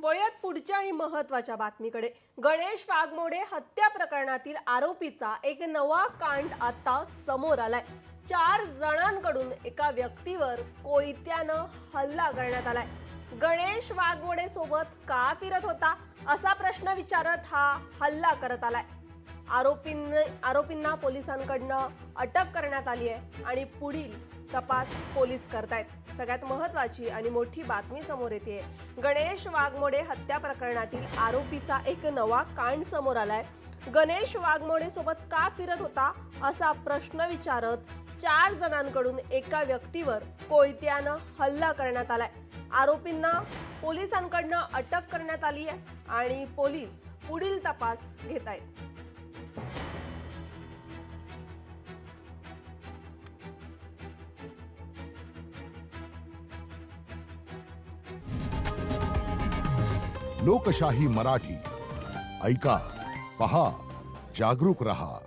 वळूयात पुढच्या आणि महत्त्वाच्या बातमीकडे। गणेश वाघमोडे हत्या प्रकरणातील आरोपीचा एक नवा कांड आता समोर आलाय। 4 जणांकडून एका व्यक्तीवर कोयत्यानं हल्ला करण्यात आलाय। गणेश वाघमोडे सोबत का फिरत होता असा प्रश्न विचारत हा हल्ला करत आलाय। आरोपींना पोलिसांकडनं अटक करण्यात आली आहे आणि पुढील तपास पोलीस करतायत। सगळ्यात महत्त्वाची आणि मोठी बातमी समोर येते। गणेश वाघमोडे हत्या प्रकरणातील आरोपीचा एक नवा कांड समोर आलाय। गणेश वाघमोडे सोबत का फिरत होता असा प्रश्न विचारत 4 जणांकडून एका व्यक्तीवर कोयत्यानं हल्ला करण्यात आलाय। आरोपींना पोलिसांकडनं अटक करण्यात आली आहे आणि पोलीस पुढील तपास घेतायत। लोकशाही मराठी ऐका, पहा, जागरूक रहा।